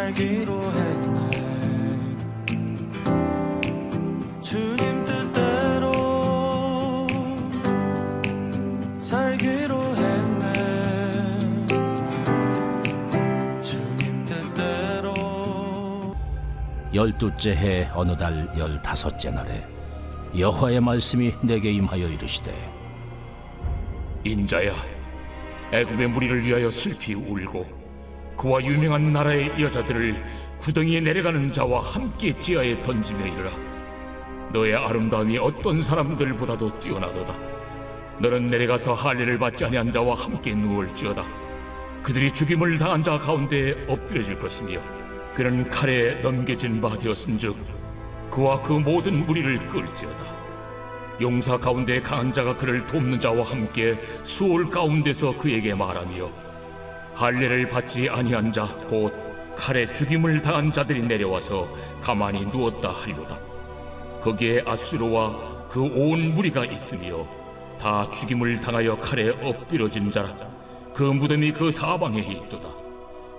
살기로 했네. 주님 뜻대로 살기로 했네. 주님 뜻대로. 12째 해 어느 달 15째 날에 여호와의 말씀이 내게 임하여 이르시되, 인자야, 애굽의 무리를 위하여 슬피 울고 그와 유명한 나라의 여자들을 구덩이에 내려가는 자와 함께 지하에 던지며 이르라. 너의 아름다움이 어떤 사람들보다도 뛰어나도다. 너는 내려가서 할례를 받지 아니한 자와 함께 누울지어다. 그들이 죽임을 당한 자 가운데 엎드려질 것이며 그는 칼에 넘겨진 바 되었은즉 그와 그 모든 무리를 끌지어다. 용사 가운데 강한 자가 그를 돕는 자와 함께 수월 가운데서 그에게 말하며, 할례를 받지 아니한 자 곧 칼에 죽임을 당한 자들이 내려와서 가만히 누웠다 하리로다. 거기에 아수르와 그 온 무리가 있으며 다 죽임을 당하여 칼에 엎드려진 자라. 그 무덤이 그 사방에 있도다.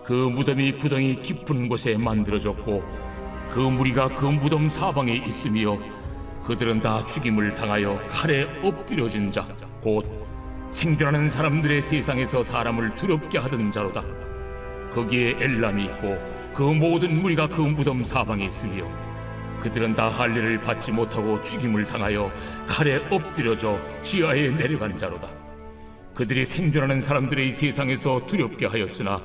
그 무덤이 구덩이 깊은 곳에 만들어졌고 그 무리가 그 무덤 사방에 있으며 그들은 다 죽임을 당하여 칼에 엎드려진 자 곧 생존하는 사람들의 세상에서 사람을 두렵게 하던 자로다. 거기에 엘람이 있고 그 모든 무리가 그 무덤 사방에 있으며 그들은 다 할례를 받지 못하고 죽임을 당하여 칼에 엎드려져 지하에 내려간 자로다. 그들이 생존하는 사람들의 세상에서 두렵게 하였으나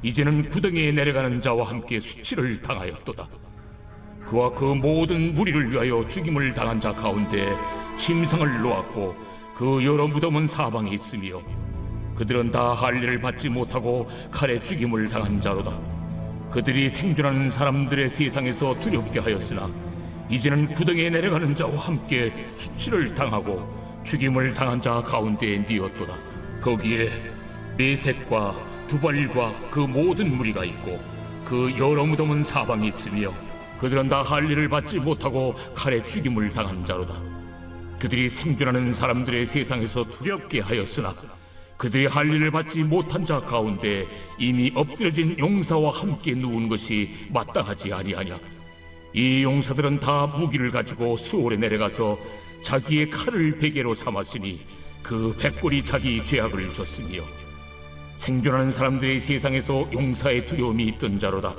이제는 구덩이에 내려가는 자와 함께 수치를 당하였도다. 그와 그 모든 무리를 위하여 죽임을 당한 자 가운데 침상을 놓았고 그 여러 무덤은 사방에 있으며 그들은 다 할례를 받지 못하고 칼에 죽임을 당한 자로다. 그들이 생존하는 사람들의 세상에서 두렵게 하였으나 이제는 구덩이에 내려가는 자와 함께 수치를 당하고 죽임을 당한 자 가운데에 뉘었도다. 거기에 메셋과 두발과 그 모든 무리가 있고 그 여러 무덤은 사방에 있으며 그들은 다 할례를 받지 못하고 칼에 죽임을 당한 자로다. 그들이 생존하는 사람들의 세상에서 두렵게 하였으나 그들이 할례를 받지 못한 자 가운데 이미 엎드려진 용사와 함께 누운 것이 마땅하지 아니하냐. 이 용사들은 다 무기를 가지고 수월에 내려가서 자기의 칼을 베개로 삼았으니 그 백골이 자기 죄악을 졌으며 생존하는 사람들의 세상에서 용사의 두려움이 있던 자로다.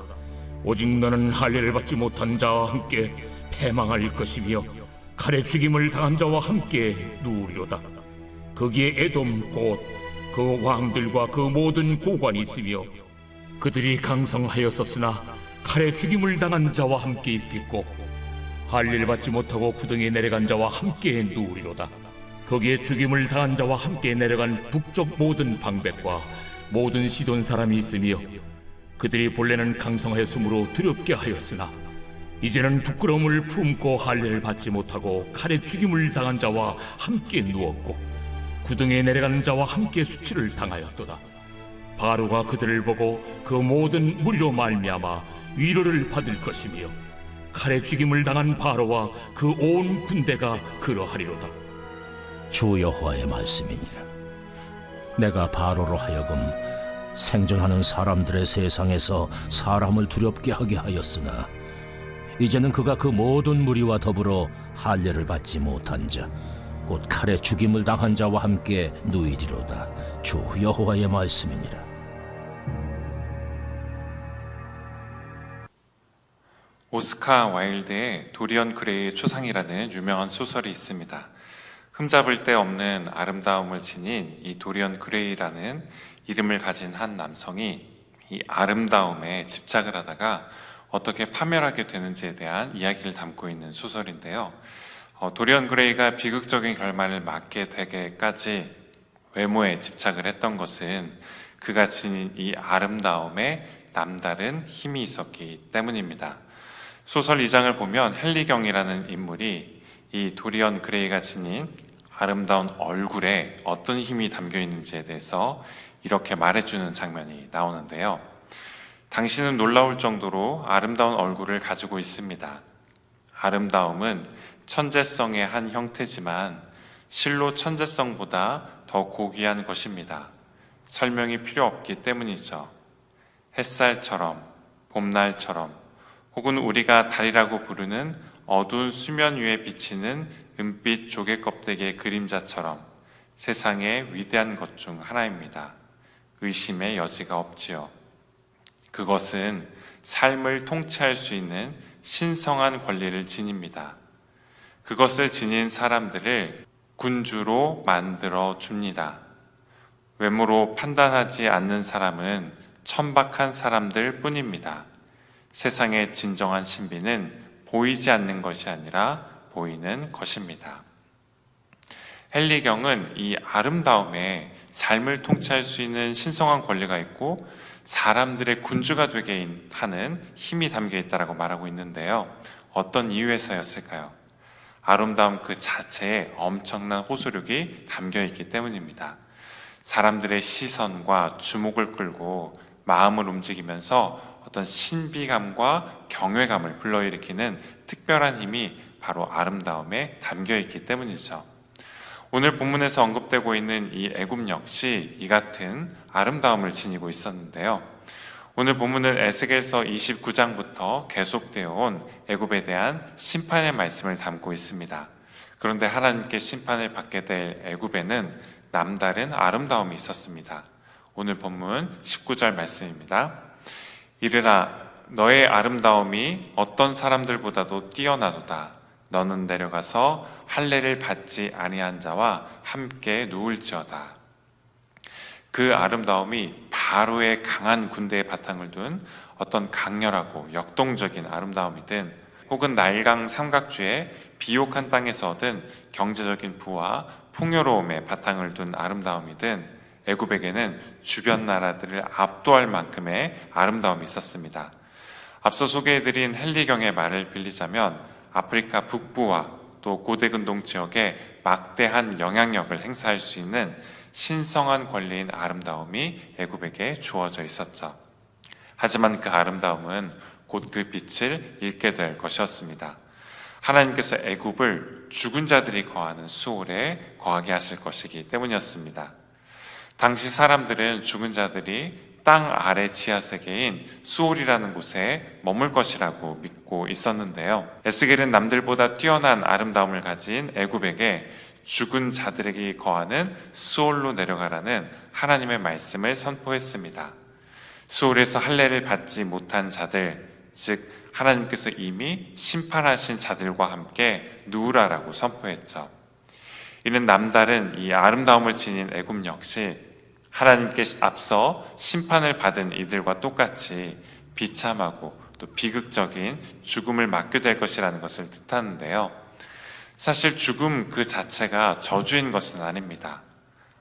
오직 너는 할례를 받지 못한 자와 함께 패망할 것이며 칼에 죽임을 당한 자와 함께 누우리로다. 거기에 에돔 곧 그 왕들과 그 모든 고관이 있으며 그들이 강성하였었으나 칼에 죽임을 당한 자와 함께 있겠고 할례를 받지 못하고 구덩이에 내려간 자와 함께 누우리로다. 거기에 죽임을 당한 자와 함께 내려간 북쪽 모든 방백과 모든 시돈 사람이 있으며 그들이 본래는 강성하였으므로 두렵게 하였으나 이제는 부끄러움을 품고 할례를 받지 못하고 칼에 죽임을 당한 자와 함께 누웠고 구덩이에 내려가는 자와 함께 수치를 당하였도다. 바로가 그들을 보고 그 모든 무리로 말미암아 위로를 받을 것이며 칼에 죽임을 당한 바로와 그 온 군대가 그러하리로다. 주 여호와의 말씀이니라. 내가 바로로 하여금 생존하는 사람들의 세상에서 사람을 두렵게 하게 하였으나 이제는 그가 그 모든 무리와 더불어 할례를 받지 못한 자 곧 칼에 죽임을 당한 자와 함께 누이리로다. 주 여호와의 말씀이니라. 오스카 와일드의 도리언 그레이의 초상이라는 유명한 소설이 있습니다. 흠잡을 데 없는 아름다움을 지닌 이 도리언 그레이라는 이름을 가진 한 남성이 이 아름다움에 집착을 하다가 어떻게 파멸하게 되는지에 대한 이야기를 담고 있는 소설인데요. 도리언 그레이가 비극적인 결말을 맞게 되게까지 외모에 집착을 했던 것은 그가 지닌 이 아름다움에 남다른 힘이 있었기 때문입니다. 소설 2장을 보면 헨리경이라는 인물이 이 도리언 그레이가 지닌 아름다운 얼굴에 어떤 힘이 담겨 있는지에 대해서 이렇게 말해주는 장면이 나오는데요. 당신은 놀라울 정도로 아름다운 얼굴을 가지고 있습니다. 아름다움은 천재성의 한 형태지만 실로 천재성보다 더 고귀한 것입니다. 설명이 필요 없기 때문이죠. 햇살처럼, 봄날처럼, 혹은 우리가 달이라고 부르는 어두운 수면 위에 비치는 은빛 조개 껍데기의 그림자처럼 세상의 위대한 것 중 하나입니다. 의심의 여지가 없지요. 그것은 삶을 통치할 수 있는 신성한 권리를 지닙니다. 그것을 지닌 사람들을 군주로 만들어 줍니다. 외모로 판단하지 않는 사람은 천박한 사람들 뿐입니다. 세상의 진정한 신비는 보이지 않는 것이 아니라 보이는 것입니다. 헨리경은 이 아름다움에 삶을 통치할 수 있는 신성한 권리가 있고 사람들의 군주가 되게 하는 힘이 담겨 있다고 말하고 있는데요. 어떤 이유에서였을까요? 아름다움 그 자체에 엄청난 호소력이 담겨 있기 때문입니다. 사람들의 시선과 주목을 끌고 마음을 움직이면서 어떤 신비감과 경외감을 불러일으키는 특별한 힘이 바로 아름다움에 담겨 있기 때문이죠. 오늘 본문에서 언급되고 있는 이 애굽 역시 이 같은 아름다움을 지니고 있었는데요. 오늘 본문은 에스겔서 29장부터 계속되어 온 애굽에 대한 심판의 말씀을 담고 있습니다. 그런데 하나님께 심판을 받게 될 애굽에는 남다른 아름다움이 있었습니다. 오늘 본문 19절 말씀입니다. 이르라 너의 아름다움이 어떤 사람들보다도 뛰어나도다. 너는 내려가서 할례를 받지 아니한 자와 함께 누울지어다. 그 아름다움이 바로의 강한 군대의 바탕을 둔 어떤 강렬하고 역동적인 아름다움이든 혹은 나일강 삼각주의 비옥한 땅에서 얻은 경제적인 부와 풍요로움의 바탕을 둔 아름다움이든 애굽에게는 주변 나라들을 압도할 만큼의 아름다움이 있었습니다. 앞서 소개해드린 헨리경의 말을 빌리자면 아프리카 북부와 또 고대근동 지역에 막대한 영향력을 행사할 수 있는 신성한 권리인 아름다움이 애굽에게 주어져 있었죠. 하지만 그 아름다움은 곧 그 빛을 잃게 될 것이었습니다. 하나님께서 애굽을 죽은 자들이 거하는 수올에 거하게 하실 것이기 때문이었습니다. 당시 사람들은 죽은 자들이 땅 아래 지하세계인 수올이라는 곳에 머물 것이라고 믿고 있었는데요. 에스겔은 남들보다 뛰어난 아름다움을 가진 애굽에게 죽은 자들에게 거하는 수올로 내려가라는 하나님의 말씀을 선포했습니다. 수올에서 할례를 받지 못한 자들, 즉 하나님께서 이미 심판하신 자들과 함께 누우라라고 선포했죠. 이는 남다른 이 아름다움을 지닌 애굽 역시 하나님께 앞서 심판을 받은 이들과 똑같이 비참하고 또 비극적인 죽음을 맞게 될 것이라는 것을 뜻하는데요. 사실 죽음 그 자체가 저주인 것은 아닙니다.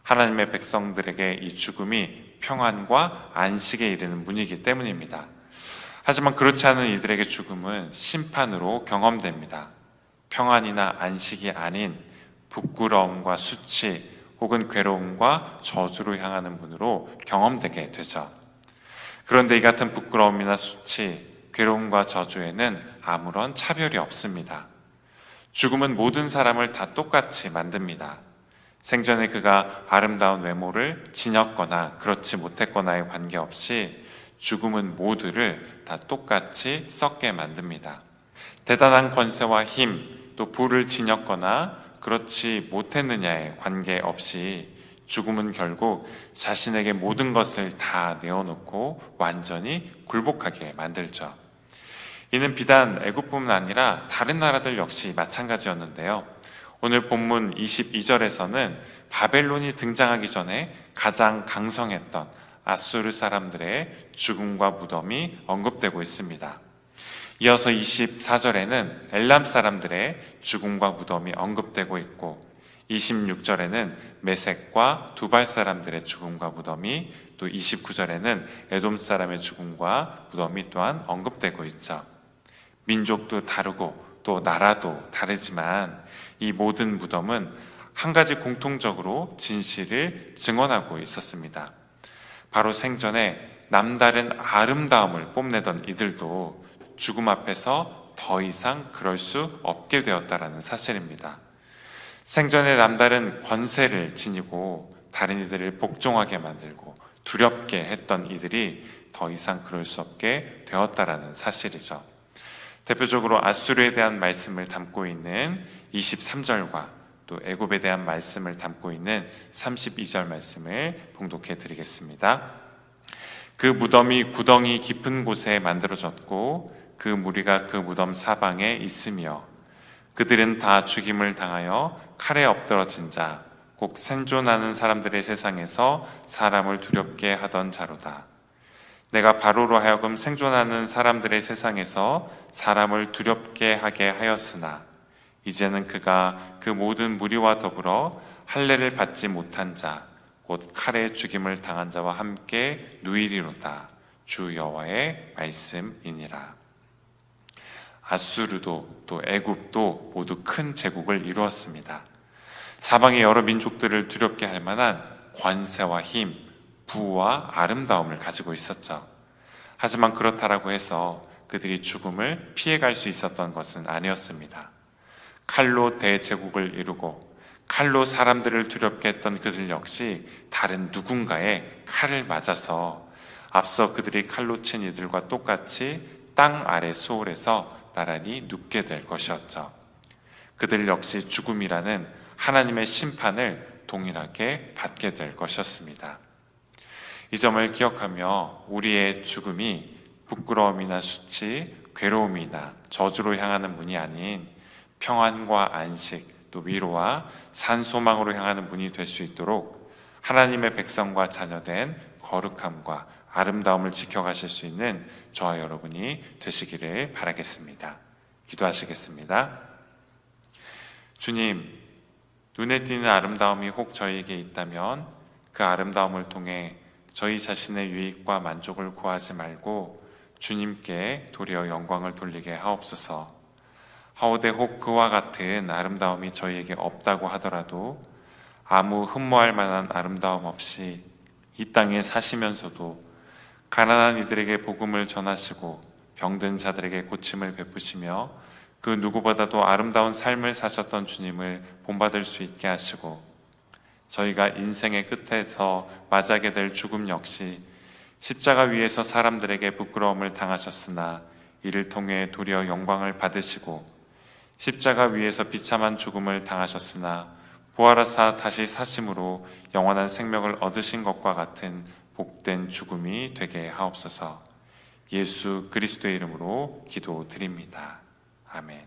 하나님의 백성들에게 이 죽음이 평안과 안식에 이르는 문이기 때문입니다. 하지만 그렇지 않은 이들에게 죽음은 심판으로 경험됩니다. 평안이나 안식이 아닌 부끄러움과 수치 혹은 괴로움과 저주로 향하는 문으로 경험되게 되죠. 그런데 이 같은 부끄러움이나 수치, 괴로움과 저주에는 아무런 차별이 없습니다. 죽음은 모든 사람을 다 똑같이 만듭니다. 생전에 그가 아름다운 외모를 지녔거나 그렇지 못했거나에 관계없이 죽음은 모두를 다 똑같이 썩게 만듭니다. 대단한 권세와 힘, 또 부를 지녔거나 그렇지 못했느냐에 관계없이 죽음은 결국 자신에게 모든 것을 다 내어놓고 완전히 굴복하게 만들죠. 이는 비단 애굽뿐만 아니라 다른 나라들 역시 마찬가지였는데요. 오늘 본문 22절에서는 바벨론이 등장하기 전에 가장 강성했던 아수르 사람들의 죽음과 무덤이 언급되고 있습니다. 이어서 24절에는 엘람 사람들의 죽음과 무덤이 언급되고 있고 26절에는 메섹과 두발 사람들의 죽음과 무덤이 또 29절에는 에돔 사람의 죽음과 무덤이 또한 언급되고 있죠. 민족도 다르고 또 나라도 다르지만 이 모든 무덤은 한 가지 공통적으로 진실을 증언하고 있었습니다. 바로 생전에 남다른 아름다움을 뽐내던 이들도 죽음 앞에서 더 이상 그럴 수 없게 되었다라는 사실입니다. 생전에 남다른 권세를 지니고 다른 이들을 복종하게 만들고 두렵게 했던 이들이 더 이상 그럴 수 없게 되었다라는 사실이죠. 대표적으로 아수르에 대한 말씀을 담고 있는 23절과 또 애굽에 대한 말씀을 담고 있는 32절 말씀을 봉독해 드리겠습니다. 그 무덤이 구덩이 깊은 곳에 만들어졌고 그 무리가 그 무덤 사방에 있으며 그들은 다 죽임을 당하여 칼에 엎드러진 자, 곧 생존하는 사람들의 세상에서 사람을 두렵게 하던 자로다. 내가 바로로 하여금 생존하는 사람들의 세상에서 사람을 두렵게 하게 하였으나 이제는 그가 그 모든 무리와 더불어 할례를 받지 못한 자, 곧 칼에 죽임을 당한 자와 함께 누이리로다. 주 여호와의 말씀이니라. 아수르도 또 애굽도 모두 큰 제국을 이루었습니다. 사방의 여러 민족들을 두렵게 할 만한 권세와 힘, 부와 아름다움을 가지고 있었죠. 하지만 그렇다라고 해서 그들이 죽음을 피해갈 수 있었던 것은 아니었습니다. 칼로 대제국을 이루고 칼로 사람들을 두렵게 했던 그들 역시 다른 누군가의 칼을 맞아서 앞서 그들이 칼로 친 이들과 똑같이 땅 아래 소홀에서 나란히 눕게 될 것이었죠. 그들 역시 죽음이라는 하나님의 심판을 동일하게 받게 될 것이었습니다. 이 점을 기억하며 우리의 죽음이 부끄러움이나 수치, 괴로움이나 저주로 향하는 문이 아닌 평안과 안식, 또 위로와 산소망으로 향하는 문이 될 수 있도록 하나님의 백성과 자녀된 거룩함과 아름다움을 지켜가실 수 있는 저와 여러분이 되시기를 바라겠습니다. 기도하시겠습니다. 주님, 눈에 띄는 아름다움이 혹 저희에게 있다면 그 아름다움을 통해 저희 자신의 유익과 만족을 구하지 말고 주님께 도리어 영광을 돌리게 하옵소서. 하오되 혹 그와 같은 아름다움이 저희에게 없다고 하더라도 아무 흠모할 만한 아름다움 없이 이 땅에 사시면서도 가난한 이들에게 복음을 전하시고 병든 자들에게 고침을 베푸시며 그 누구보다도 아름다운 삶을 사셨던 주님을 본받을 수 있게 하시고 저희가 인생의 끝에서 맞이하게 될 죽음 역시 십자가 위에서 사람들에게 부끄러움을 당하셨으나 이를 통해 도리어 영광을 받으시고 십자가 위에서 비참한 죽음을 당하셨으나 부활하사 다시 사심으로 영원한 생명을 얻으신 것과 같은 복된 죽음이 되게 하옵소서. 예수 그리스도의 이름으로 기도드립니다. 아멘.